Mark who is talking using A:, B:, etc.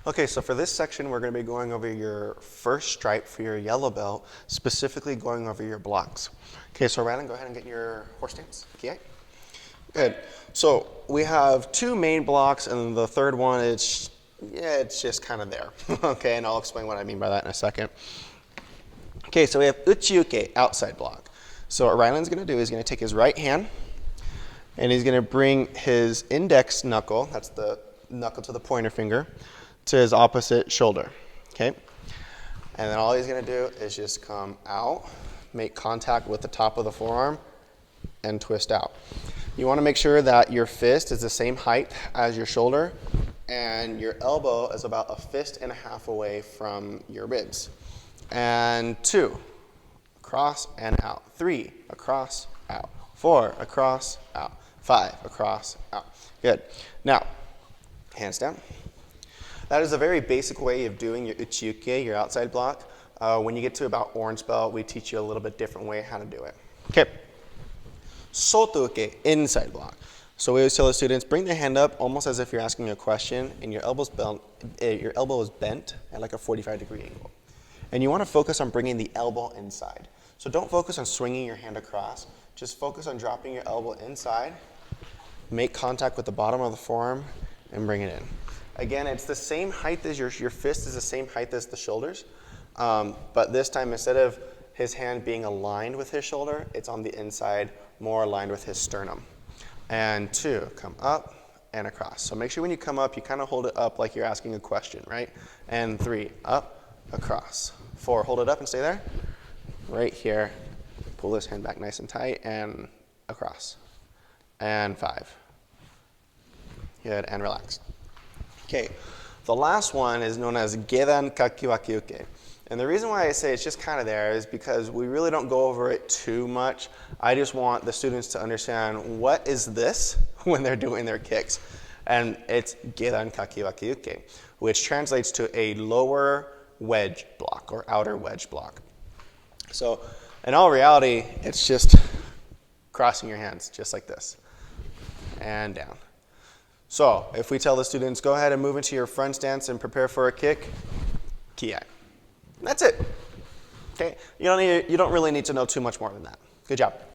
A: Okay, so for this section, we're going to be going over your first stripe for your yellow belt, specifically going over your blocks. Okay, so Rylan, go ahead and get your horse stance. Okay. Good. So we have two main blocks, and the third one is, it's just kind of there. Okay, and I'll explain what I mean by that in a second. Okay, so we have uchi-uke, outside block. So what Rylan's going to do is going to take his right hand, and he's going to bring his index knuckle, that's the knuckle to the pointer finger, to his opposite shoulder. Okay? And then all he's going to do is just come out, make contact with the top of the forearm, and twist out. You want to make sure that your fist is the same height as your shoulder, and your elbow is about a fist and a half away from your ribs. And 2, across and out. 3, across, out. 4, across, out. 5, across, out. Good. Now, hands down. That is a very basic way of doing your uchi-uke, your outside block. When you get to about orange belt, we teach you a little bit different way how to do it. Okay. Soto-uke, inside block. So we always tell the students, bring the hand up almost as if you're asking a question, and your elbow is bent at like a 45-degree angle. And you want to focus on bringing the elbow inside. So don't focus on swinging your hand across. Just focus on dropping your elbow inside, make contact with the bottom of the forearm, and bring it in. Again, it's the same height as your fist is the same height as the shoulders. But this time, instead of his hand being aligned with his shoulder, it's on the inside, more aligned with his sternum. And 2, come up and across. So make sure when you come up, you kind of hold it up like you're asking a question, right? And 3, up, across. 4, hold it up and stay there. Right here, pull this hand back nice and tight and across. And 5. Good, and relax. Okay, the last one is known as Gedan Kakiwaki-uke. And the reason why I say it's just kind of there is because we really don't go over it too much. I just want the students to understand what is this when they're doing their kicks. And it's Gedan Kakiwaki-uke, which translates to a lower wedge block or outer wedge block. So in all reality, it's just crossing your hands just like this and down. So if we tell the students, go ahead and move into your front stance and prepare for a kick, kiai. That's it. Okay, you don't really need to know too much more than that. Good job.